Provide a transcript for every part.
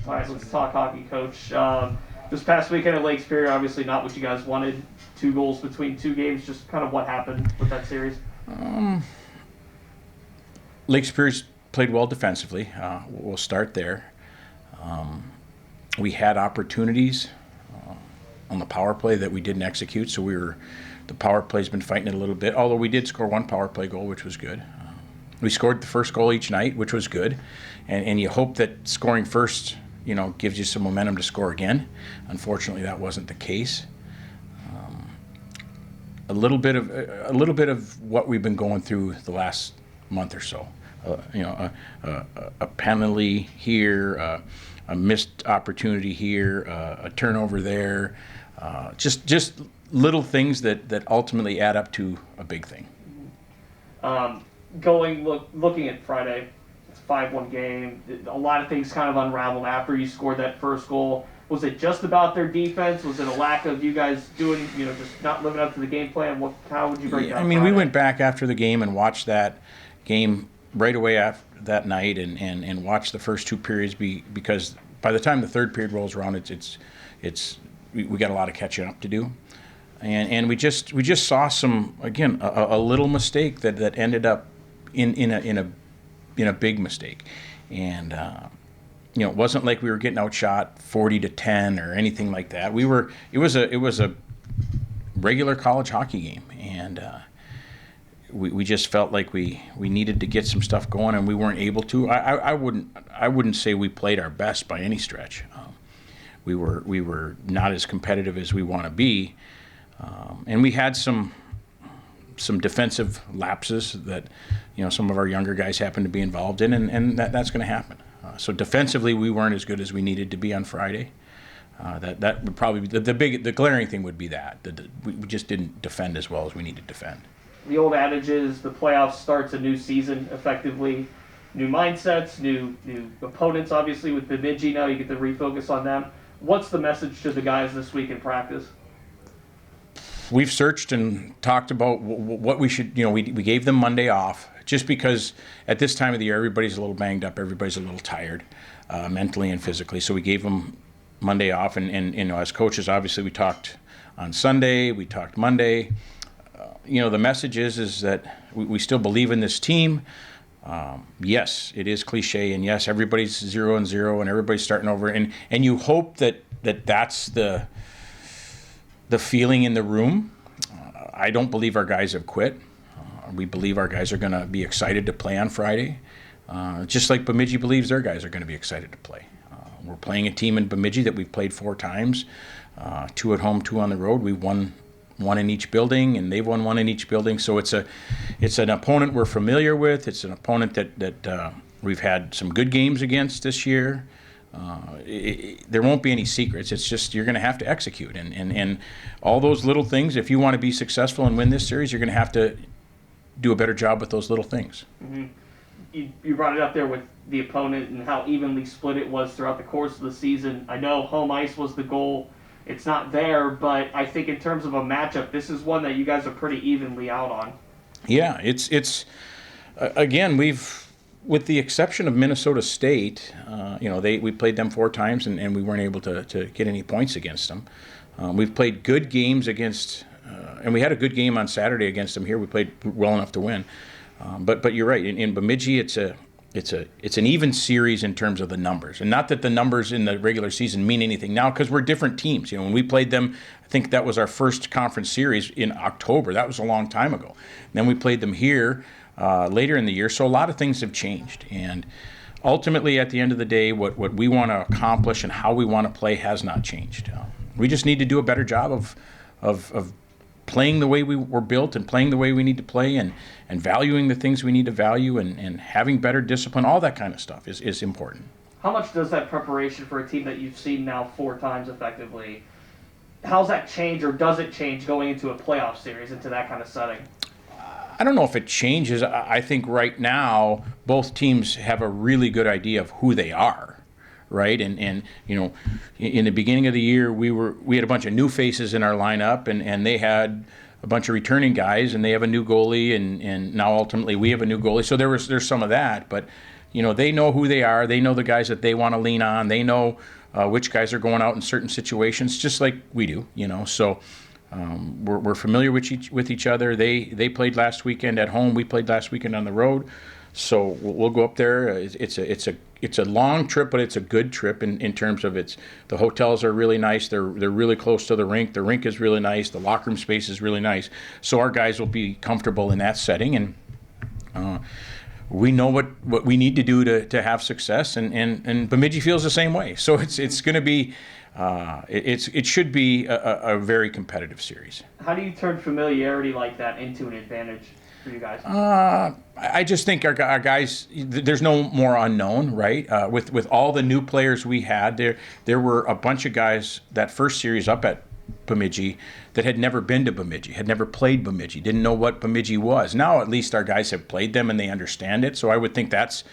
All right, let's talk hockey, Coach. This past weekend at Lake Superior, obviously not what you guys wanted. 2 goals between 2 games. Just kind of what happened with that series. Lake Superior's played well defensively. We'll start there. We had opportunities on the power play that we didn't execute, so the power play's been fighting it a little bit, although we did score one power play goal, which was good. We scored the first goal each night, which was good, and you hope that scoring first, gives you some momentum to score again. Unfortunately, that wasn't the case. A little bit of what we've been going through the last month or so. A penalty here, a missed opportunity here, a turnover there. Just little things that ultimately add up to a big thing. Looking at Friday, it's a 5-1 game. A lot of things kind of unraveled after you scored that first goal. Was it just about their defense? Was it a lack of you guys doing, just not living up to the game plan? How would you break down Friday? We went back after the game and watched that game right away after that night and watched the first 2 periods because by the time the third period rolls around, we got a lot of catching up to do. And we just saw some, again, a little mistake that ended up in a big mistake. And it wasn't like we were getting outshot 40-10 or anything like that. It was a regular college hockey game, and we just felt like we needed to get some stuff going, and we weren't able to. I wouldn't say we played our best by any stretch. We were not as competitive as we want to be, and we had some defensive lapses that some of our younger guys happened to be involved in, and that's going to happen. So defensively, we weren't as good as we needed to be on Friday. That would probably be the glaring thing would be that we just didn't defend as well as we needed to defend. The old adage is the playoffs starts a new season effectively. New mindsets, new opponents, obviously, with Bemidji now. You get to refocus on them. What's the message to the guys this week in practice? We've searched and talked about what we should, we gave them Monday off just because at this time of the year, everybody's a little banged up, everybody's a little tired mentally and physically. So we gave them Monday off. And as coaches, obviously, we talked on Sunday, we talked Monday. The message is that we still believe in this team. Yes, it is cliche, and yes, everybody's 0-0, and everybody's starting over, and you hope that's the feeling in the room. I don't believe our guys have quit. We believe our guys are going to be excited to play on Friday, just like Bemidji believes their guys are going to be excited to play. We're playing a team in Bemidji that we've played 4 times, 2 at home, 2 on the road. We've won 1 in each building, and they've won 1 in each building. So it's an opponent we're familiar with. It's an opponent that we've had some good games against this year. There won't be any secrets. It's just you're going to have to execute, and all those little things. If you want to be successful and win this series, you're going to have to do a better job with those little things. Mm-hmm. You brought it up there with the opponent and how evenly split it was throughout the course of the season. I know home ice was the goal. It's not there, but I think in terms of a matchup, this is one that you guys are pretty evenly out on. Yeah, it's again, with the exception of Minnesota State, we played them 4 times and we weren't able to get any points against them. We've played good games against, and we had a good game on Saturday against them here. We played well enough to win. But you're right. In Bemidji, it's an even series in terms of the numbers, and not that the numbers in the regular season mean anything now because we're different teams. When we played them, I think that was our first conference series in October. That was a long time ago. And then we played them here later in the year, so a lot of things have changed. And ultimately, at the end of the day, what we want to accomplish and how we want to play has not changed. We just need to do a better job of playing the way we were built and playing the way we need to play and valuing the things we need to value and having better discipline. All that kind of stuff is important. How much does that preparation for a team that you've seen now 4 times effectively, how's that change, or does it change going into a playoff series, into that kind of setting? I don't know if it changes. I think right now both teams have a really good idea of who they are. Right, and in the beginning of the year, we had a bunch of new faces in our lineup, and they had a bunch of returning guys, and they have a new goalie, and now ultimately we have a new goalie. So there's some of that, but they know who they are. They know the guys that they want to lean on. They know which guys are going out in certain situations, just like we do. So we're familiar with each other. They played last weekend at home. We played last weekend on the road. So we'll go up there. It's a long trip, but it's a good trip in terms of the hotels are really nice. They're really close to the rink. The rink is really nice. The locker room space is really nice. So our guys will be comfortable in that setting, and we know what we need to do to have success. And Bemidji feels the same way. So it's going to be it should be a very competitive series. How do you turn familiarity like that into an advantage for you guys? I just think our guys, there's no more unknown, right? With all the new players we had, there were a bunch of guys that first series up at Bemidji that had never been to Bemidji, had never played Bemidji, didn't know what Bemidji was. Now at least our guys have played them and they understand it. So I would think that's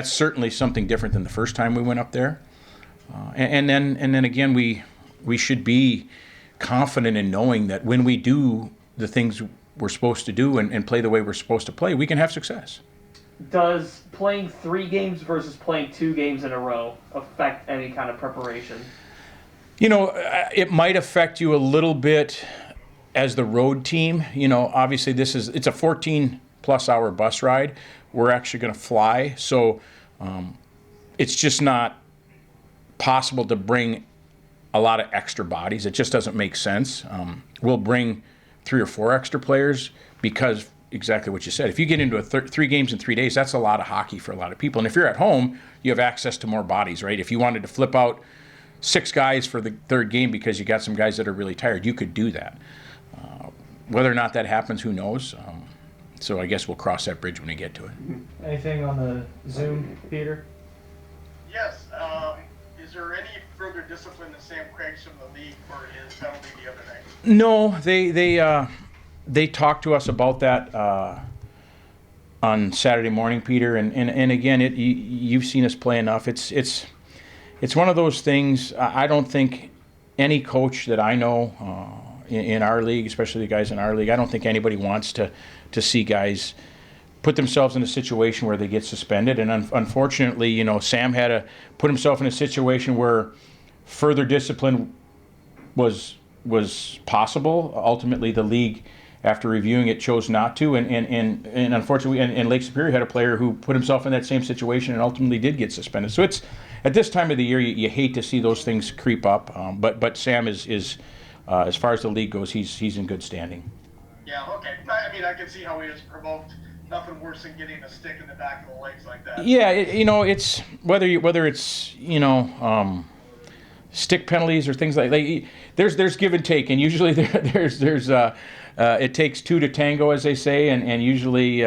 certainly something different than the first time we went up there. And then again, we should be confident in knowing that when we do the things we're supposed to do and play the way we're supposed to play, we can have success. Does playing 3 games versus playing 2 games in a row affect any kind of preparation? It might affect you a little bit as the road team. Obviously it's a 14-plus hour bus ride. We're actually going to fly, so it's just not possible to bring a lot of extra bodies. It just doesn't make sense. We'll bring 3 or 4 extra players because exactly what you said. If you get into 3 games in 3 days, that's a lot of hockey for a lot of people. And if you're at home, you have access to more bodies, right? If you wanted to flip out 6 guys for the third game because you got some guys that are really tired, you could do that. Whether or not that happens, who knows? So I guess we'll cross that bridge when we get to it. Anything on the Zoom, Peter? Yes. Is there any further discipline that Sam Craig's from the league for his penalty the other night? No, they talked to us about that on Saturday morning, Peter. And again, you've seen us play enough. It's one of those things. I don't think any coach that I know in our league, especially the guys in our league, I don't think anybody wants to see guys put themselves in a situation where they get suspended. And unfortunately, Sam had to put himself in a situation where further discipline was possible. Ultimately, the league, after reviewing it, chose not to. And unfortunately, and Lake Superior had a player who put himself in that same situation and ultimately did get suspended. So it's at this time of the year, you hate to see those things creep up. But Sam is as far as the league goes, he's in good standing. Yeah. Okay. I mean, I can see how he has provoked. Nothing worse than getting a stick in the back of the legs like that. Yeah, it's whether it's stick penalties or things like there's give and take, and usually there's it takes 2 to tango, as they say, and usually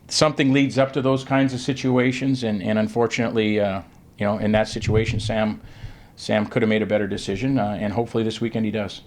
something leads up to those kinds of situations, and unfortunately, in that situation, Sam could have made a better decision, and hopefully this weekend he does.